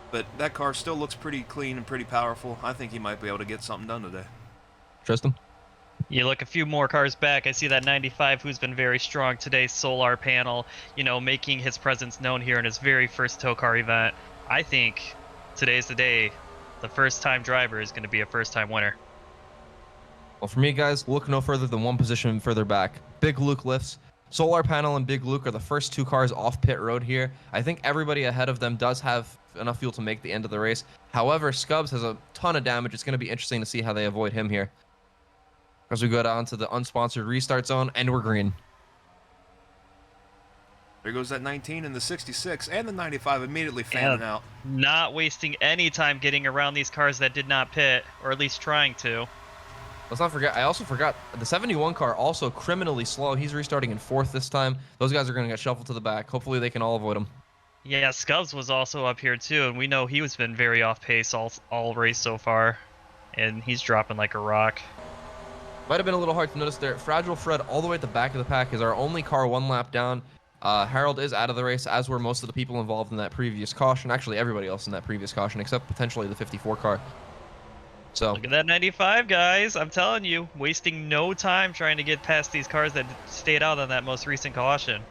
Speaker 2: but that car still looks pretty clean and pretty powerful. I think he might be able to get something done today.
Speaker 1: Tristan?
Speaker 3: You look a few more cars back. I see that 95 who's been very strong today, Solar Panel, making his presence known here in his very first TOECAR event. I think today's the day. The first-time driver is going to be a first-time winner.
Speaker 1: Well, for me, guys, look no further than one position further back. Big Luke lifts. Solar Panel and Big Luke are the first 2 cars off pit road here. I think everybody ahead of them does have enough fuel to make the end of the race. However, Scubs has a ton of damage. It's going to be interesting to see how they avoid him here. As we go down to the unsponsored restart zone, and we're green.
Speaker 2: There goes that 19 and the 66 and the 95 immediately fanning out.
Speaker 3: Not wasting any time getting around these cars that did not pit, or at least trying to.
Speaker 1: Let's not forget, I also forgot, the 71 car also criminally slow. He's restarting in 4th this time. Those guys are going to get shuffled to the back. Hopefully they can all avoid him.
Speaker 3: Yeah, Scubs was also up here too, and we know he was been very off pace all race so far. And he's dropping like a rock.
Speaker 1: Might have been a little hard to notice there. Fragile Fred all the way at the back of the pack is our only car 1 lap down. Harold is out of the race, as were most of the people involved in that previous caution. Actually, everybody else in that previous caution, except potentially the 54 car. So
Speaker 3: look at that 95, guys. I'm telling you, wasting no time trying to get past these cars that stayed out on that most recent caution.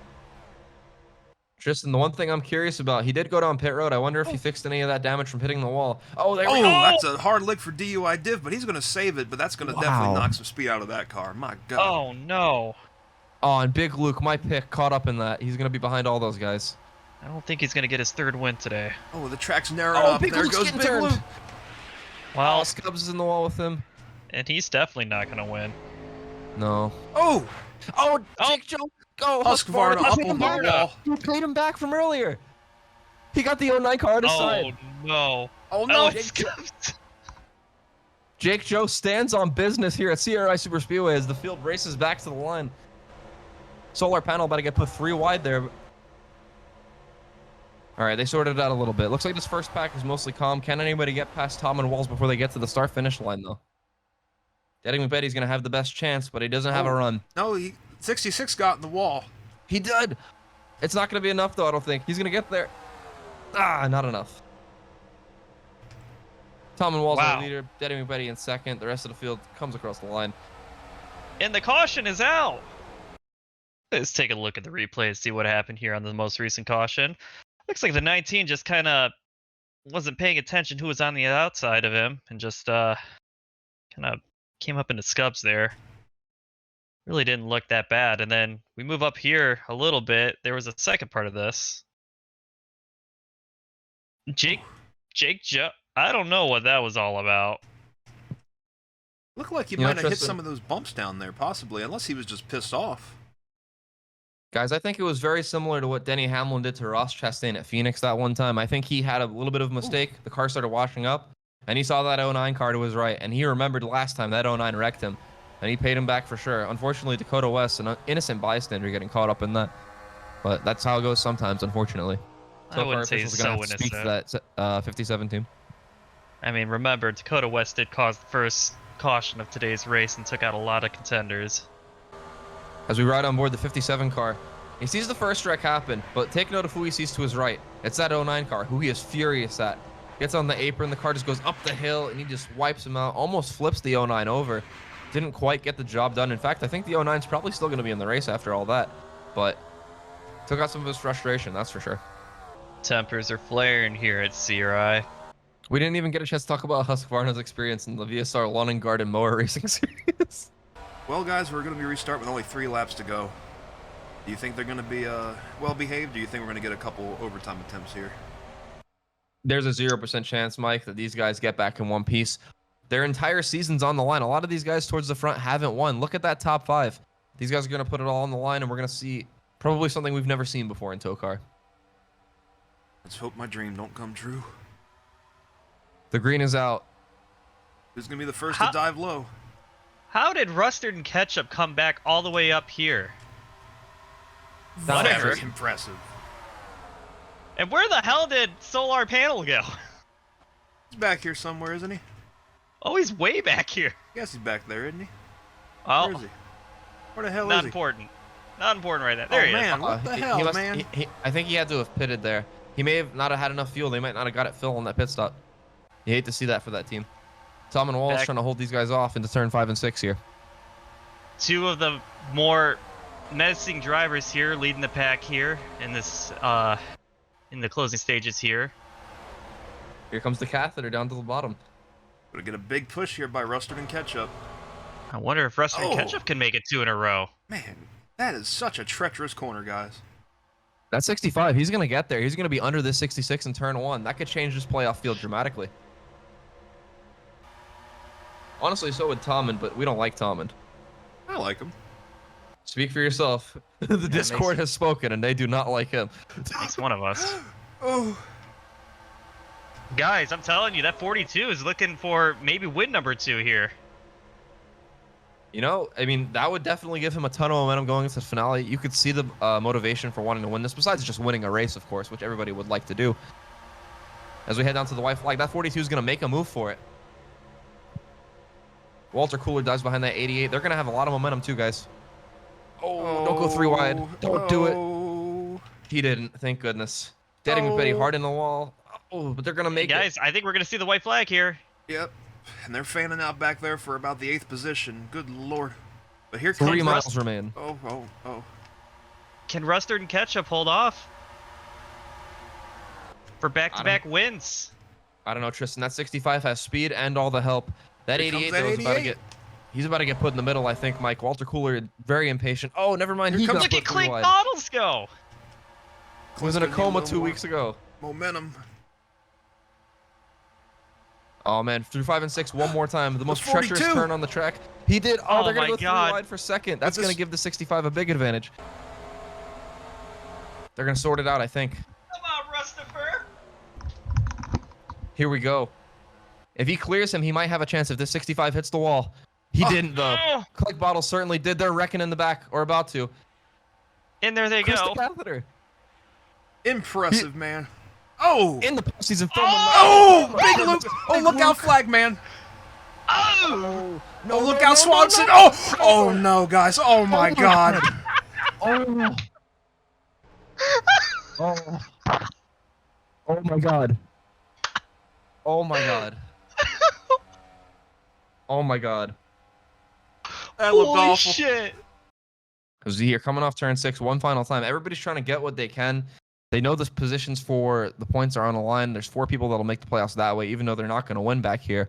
Speaker 1: Tristan, the one thing I'm curious about, he did go down pit road. I wonder if he fixed any of that damage from hitting the wall. Oh, there we go.
Speaker 2: That's a hard lick for DUI div, but he's going to save it, but that's going to definitely knock some speed out of that car. My God.
Speaker 3: Oh, no.
Speaker 1: Oh, and Big Luke, my pick, caught up in that. He's going to be behind all those guys.
Speaker 3: I don't think he's going to get his 3rd win today.
Speaker 2: Oh, the track's narrowed up.
Speaker 1: Big
Speaker 2: There
Speaker 1: Luke's
Speaker 2: goes
Speaker 1: getting
Speaker 2: Big
Speaker 1: turned.
Speaker 2: Luke.
Speaker 3: Well,
Speaker 1: Scubs is in the wall with him.
Speaker 3: And he's definitely not going to win.
Speaker 1: No.
Speaker 2: Oh!
Speaker 1: Jake Joe. Go,
Speaker 2: Husqvarna up on the wall.
Speaker 1: You paid him back from earlier. He got the 09 car to side.
Speaker 3: No.
Speaker 2: Oh, no.
Speaker 1: Jake Joe stands on business here at CRI Superspeedway as the field races back to the line. Solar Panel about to get put 3 wide there. All right, they sorted it out a little bit. Looks like this first pack is mostly calm. Can anybody get past Tom and Walls before they get to the start-finish line, though? Daddy McBetty's going to have the best chance, but he doesn't have a run.
Speaker 2: No, 66 got in the wall.
Speaker 1: He did. It's not going to be enough, though, I don't think. He's going to get there. Not enough. Tom and Walls are the leader. Daddy McBetty in 2nd. The rest of the field comes across the line.
Speaker 3: And the caution is out. Let's take a look at the replay and see what happened here on the most recent caution. Looks like the 19 just kind of wasn't paying attention who was on the outside of him and just kind of came up into Scubs there. Really didn't look that bad. And then we move up here a little bit. There was a second part of this. Jake Joe. I don't know what that was all about.
Speaker 2: Looked like he might have hit some of those bumps down there, possibly, unless he was just pissed off.
Speaker 1: Guys, I think it was very similar to what Denny Hamlin did to Ross Chastain at Phoenix that one time. I think he had a little bit of a mistake. The car started washing up, and he saw that 09 car to his right, and he remembered last time that 09 wrecked him, and he paid him back for sure. Unfortunately, Dakota West, an innocent bystander, getting caught up in that. But that's how it goes sometimes, unfortunately.
Speaker 3: I wouldn't say it's so innocent.
Speaker 1: Speak to that 57 team.
Speaker 3: I mean, remember, Dakota West did cause the first caution of today's race and took out a lot of contenders.
Speaker 1: As we ride on board the 57 car, he sees the first wreck happen, but take note of who he sees to his right. It's that 09 car, who he is furious at. Gets on the apron, the car just goes up the hill, and he just wipes him out, almost flips the 09 over. Didn't quite get the job done. In fact, I think the 09's probably still going to be in the race after all that, but took out some of his frustration, that's for sure.
Speaker 3: Tempers are flaring here at CRI.
Speaker 1: We didn't even get a chance to talk about Husqvarna's experience in the VSR Lawn and Garden Mower Racing Series.
Speaker 2: Well, guys, we're going to be restarting with only 3 laps to go. Do you think they're going to be well-behaved, or do you think we're going to get a couple overtime attempts here?
Speaker 1: There's a 0% chance, Mike, that these guys get back in one piece. Their entire season's on the line. A lot of these guys towards the front haven't won. Look at that top 5. These guys are going to put it all on the line, and we're going to see probably something we've never seen before in TOECAR.
Speaker 2: Let's hope my dream don't come true.
Speaker 1: The green is out.
Speaker 2: Who's going to be the first to dive low?
Speaker 3: How did Rustard and Ketchup come back all the way up here?
Speaker 2: Whatever. Impressive.
Speaker 3: And where the hell did Solar Panel go?
Speaker 2: He's back here somewhere, isn't he?
Speaker 3: Oh, he's way back here.
Speaker 2: Yes, he's back there, isn't he?
Speaker 3: Oh,
Speaker 2: Where is he? Where the hell
Speaker 3: not
Speaker 2: is he?
Speaker 3: important. Not important right now. There he
Speaker 2: man,
Speaker 3: is.
Speaker 2: what the hell, man?
Speaker 1: I think he had to have pitted there. He may have not have had enough fuel. They might not have got it filled on that pit stop. You hate to see that for that team. Tom and Wallace trying to hold these guys off into turn 5 and 6 here.
Speaker 3: 2 of the more menacing drivers here leading the pack here in this in the closing stages here.
Speaker 1: Here comes the catheter down to the bottom.
Speaker 2: Gonna get a big push here by Rustard and Ketchup.
Speaker 3: I wonder if Rustard and Ketchup can make it 2 in a row.
Speaker 2: Man, that is such a treacherous corner, guys.
Speaker 1: That's 65. He's going to get there. He's going to be under this 66 in turn 1. That could change this playoff field dramatically. Honestly, so would Tommen, but we don't like Tommen.
Speaker 2: I like him.
Speaker 1: Speak for yourself. The Discord has spoken, and they do not like him.
Speaker 3: Makes one of us.
Speaker 2: Oh.
Speaker 3: Guys, I'm telling you, that 42 is looking for maybe win number 2 here.
Speaker 1: You know, I mean, that would definitely give him a ton of momentum going into the finale. You could see the motivation for wanting to win this, besides just winning a race, of course, which everybody would like to do. As we head down to the white flag, that 42 is going to make a move for it. Walter Cooler dives behind that 88. They're going to have a lot of momentum too, guys. Oh, don't go 3 wide. Don't do it. He didn't, thank goodness. Deading with Betty hard in the wall. Oh, but they're going to make it.
Speaker 3: Guys, I think we're going to see the white flag here.
Speaker 2: Yep. And they're fanning out back there for about the 8th position. Good lord. But here comes
Speaker 1: 3 miles remain.
Speaker 2: Oh.
Speaker 3: Can Rustard and Ketchup hold off for back-to-back wins?
Speaker 1: I don't know, Tristan. That 65 has speed and all the help. That 88, though, is about to get... He's about to get put in the middle, I think, Mike. Walter Cooler, very impatient. Oh, never mind. He got
Speaker 3: Look
Speaker 1: put
Speaker 3: at Clink
Speaker 1: wide.
Speaker 3: Bottles go.
Speaker 1: He was in a coma 2 weeks ago.
Speaker 2: Momentum.
Speaker 1: Oh, man. Through 5 and 6, one more time. The most
Speaker 2: 42.
Speaker 1: treacherous turn on the track. He did. Oh, they're going to go 3
Speaker 3: God.
Speaker 1: wide for second. That's going to give the 65 a big advantage. They're going to sort it out, I think.
Speaker 3: Come on, Rustifer.
Speaker 1: Here we go. If he clears him, he might have a chance if this 65 hits the wall. He didn't, though. Click Bottle certainly did. They're wrecking in the back, or about to.
Speaker 3: And there they
Speaker 1: Chris
Speaker 3: go.
Speaker 1: the catheter.
Speaker 2: Impressive, man. Oh!
Speaker 1: In the postseason film.
Speaker 2: Oh! Big loop! Oh, look out, flag man!
Speaker 3: Oh!
Speaker 2: No, look out, Swanson! Oh! Oh, no, guys. Oh, my God.
Speaker 1: Oh. Oh. Oh, my God. Oh, my God. Oh, my God.
Speaker 2: That looked
Speaker 3: Holy
Speaker 2: awful.
Speaker 3: shit!
Speaker 1: Z here coming off turn 6 one final time. Everybody's trying to get what they can. They know the positions for the points are on the line. There's 4 people that'll make the playoffs that way, even though they're not going to win back here.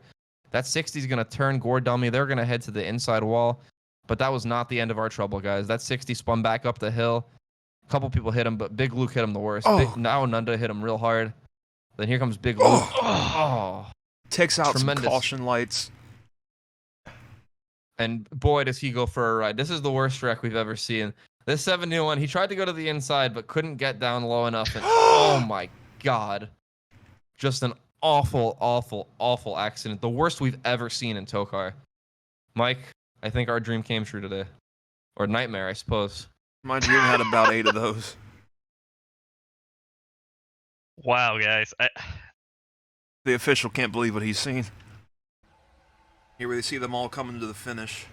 Speaker 1: That 60 is going to turn Gore Dummy. They're going to head to the inside wall. But that was not the end of our trouble, guys. That 60 spun back up the hill. A couple people hit him, but Big Luke hit him the worst. Now Nunda hit him real hard. Then here comes Big Luke. Oh.
Speaker 2: Takes out
Speaker 1: Tremendous.
Speaker 2: some caution lights.
Speaker 1: And boy, does he go for a ride. This is the worst wreck we've ever seen. This 71, he tried to go to the inside, but couldn't get down low enough. And oh my God. Just an awful, awful, awful accident. The worst we've ever seen in TOECAR. Mike, I think our dream came true today. Or nightmare, I suppose.
Speaker 2: My dream had about 8 of those.
Speaker 3: Wow, guys.
Speaker 2: The official can't believe what he's seen. Here we see them all coming to the finish.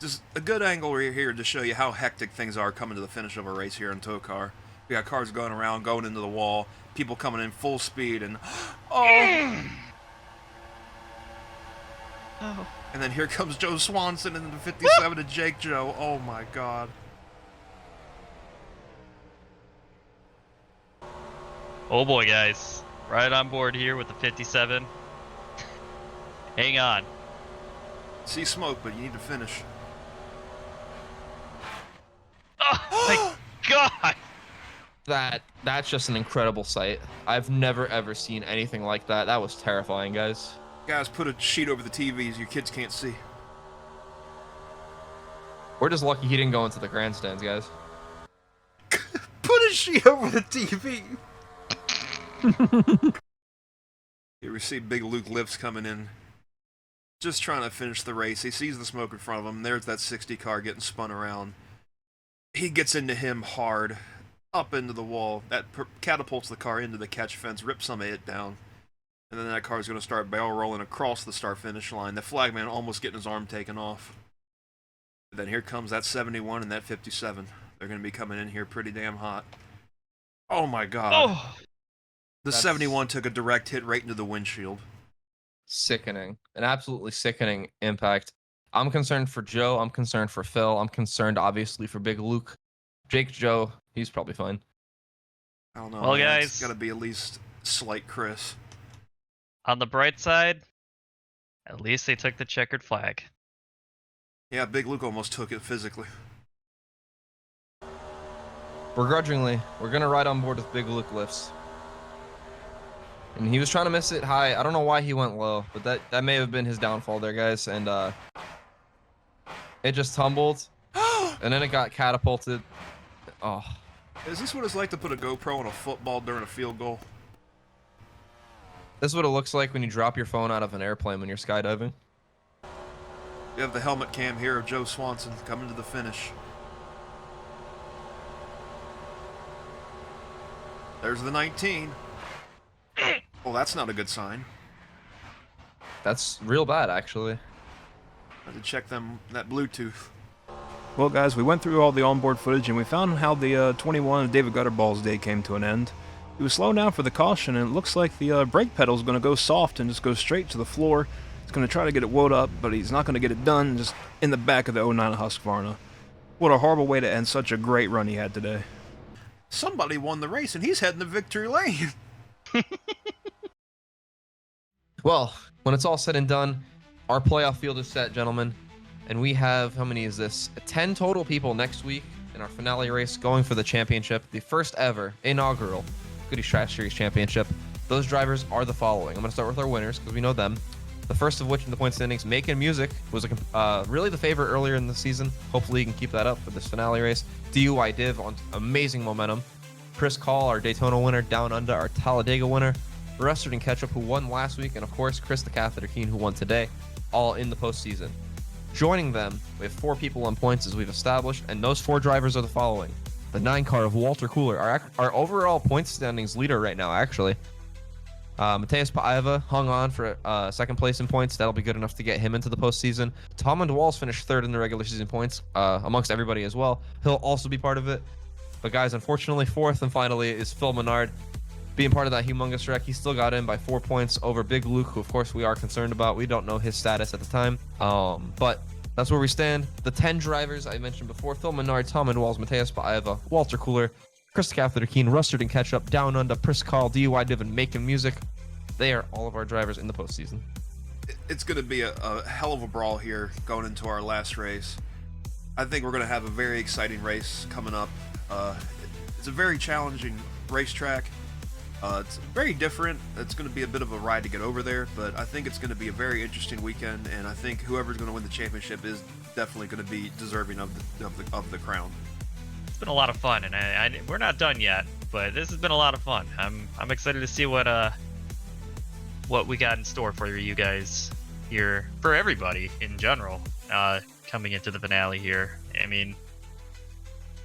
Speaker 2: Just a good angle right here to show you how hectic things are coming to the finish of a race here in TOECAR. We got cars going around, going into the wall, people coming in full speed, and oh! And then here comes Joe Swanson in the 57 to Jake Joe. Oh my God.
Speaker 3: Oh boy, guys. Right on board here with the 57. Hang on.
Speaker 2: See smoke, but you need to finish.
Speaker 3: Oh my god!
Speaker 1: That's just an incredible sight. I've never ever seen anything like that. That was terrifying, guys.
Speaker 2: Guys, put a sheet over the TVs your kids can't see.
Speaker 1: We're just lucky he didn't go into the grandstands, guys.
Speaker 2: Put a sheet over the TV. You see Big Luke Lips coming in, just trying to finish the race. He sees the smoke in front of him. There's that 60 car getting spun around. He gets into him hard, up into the wall. That catapults the car into the catch fence, rips some of it down. And then that car is going to start barrel rolling across the start-finish line. The flagman almost getting his arm taken off. And then here comes that 71 and that 57. They're going to be coming in here pretty damn hot. Oh my god.
Speaker 3: Oh!
Speaker 2: The 71 took a direct hit right into the windshield.
Speaker 1: Sickening. An absolutely sickening impact. I'm concerned for Joe. I'm concerned for Phil. I'm concerned, obviously, for Big Luke. Jake Joe, he's probably fine.
Speaker 2: I don't know.
Speaker 3: Well,
Speaker 2: man.
Speaker 3: guys.
Speaker 2: It's got to be at least slight Chris.
Speaker 3: On the bright side, at least they took the checkered flag.
Speaker 2: Yeah, Big Luke almost took it physically.
Speaker 1: Begrudgingly, we're going to ride on board with Big Luke Lifts. And he was trying to miss it high. I don't know why he went low, but that may have been his downfall there, guys. And it just tumbled, and then it got catapulted. Oh.
Speaker 2: Is this what it's like to put a GoPro on a football during a field goal?
Speaker 1: This is what it looks like when you drop your phone out of an airplane when you're skydiving.
Speaker 2: You have the helmet cam here of Joe Swanson coming to the finish. There's the 19. Well, that's not a good sign.
Speaker 1: That's real bad, actually.
Speaker 2: I had to check that Bluetooth.
Speaker 4: Well, guys, we went through all the onboard footage and we found how the 21 of David Gutterball's day came to an end. He was slowing down for the caution, and it looks like the brake pedal is going to go soft and just go straight to the floor. He's going to try to get it woed up, but he's not going to get it done, just in the back of the 09 Husqvarna. What a horrible way to end such a great run he had today.
Speaker 2: Somebody won the race, and he's heading to victory lane.
Speaker 1: Well, when it's all said and done, our playoff field is set, gentlemen. And we have, how many is this? 10 total people next week in our finale race going for the championship, the first ever inaugural Goody Trash Series Championship. Those drivers are the following. I'm going to start with our winners because we know them. The first of which in the point standings, Making Music, was really the favorite earlier in the season. Hopefully he can keep that up for this finale race. DUI Div on amazing momentum. Chris Call, our Daytona winner. Down Under, our Talladega winner. Mustard and Ketchup, who won last week. And of course, Chris the Catheter Keen, who won today. All in the postseason. Joining them, we have 4 people on points as we've established. And those 4 drivers are the following. The 9 car of Walter Cooler, our overall points standings leader right now, actually. Mateus Paiva hung on for second place in points. That'll be good enough to get him into the postseason. Tom and Walls finished 3rd in the regular season points amongst everybody as well. He'll also be part of it. But guys, unfortunately, 4th and finally is Phil Menard. Being part of that humongous wreck, he still got in by 4 points over Big Luke, who of course we are concerned about. We don't know his status at the time. But that's where we stand. The 10 drivers I mentioned before: Phil Menard, Tom and Walls, Mateus Paiva, Walter Cooler, Chris Catheter Keen, Mustard and Ketchup, Down Under, Pris Call, DUI Div, and Making Music. They are all of our drivers in the postseason.
Speaker 2: It's going to be a hell of a brawl here going into our last race. I think we're going to have a very exciting race coming up. It's a very challenging racetrack. It's very different. It's going to be a bit of a ride to get over there, but I think it's going to be a very interesting weekend, and I think whoever's going to win the championship is definitely going to be deserving of the crown.
Speaker 3: It's been a lot of fun, and we're not done yet, but this has been a lot of fun. I'm excited to see what we got in store for you guys here, for everybody in general, coming into the finale here. I mean,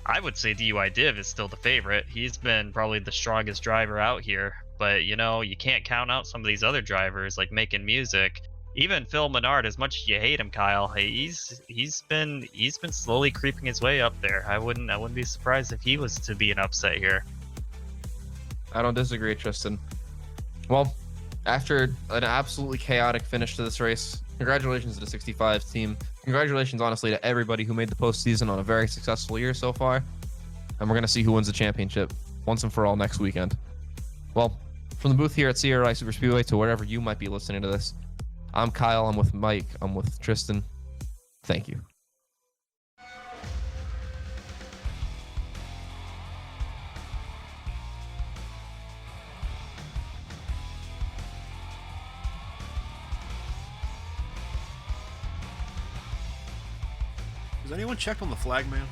Speaker 3: I would say DUI Div is still the favorite. He's been probably the strongest driver out here, but you know, you can't count out some of these other drivers like Making Music. Even Phil Menard, as much as you hate him, Kyle, he's been slowly creeping his way up there. I wouldn't be surprised if he was to be an upset here.
Speaker 1: I don't disagree, Tristan. Well, after an absolutely chaotic finish to this race, congratulations to the 65 team. Congratulations, honestly, to everybody who made the postseason on a very successful year so far. And we're going to see who wins the championship once and for all next weekend. Well, From the booth here at CRI Superspeedway to wherever you might be listening to this, I'm Kyle, I'm with Mike, I'm with Tristan. Thank you.
Speaker 2: Has anyone checked on the flag, man?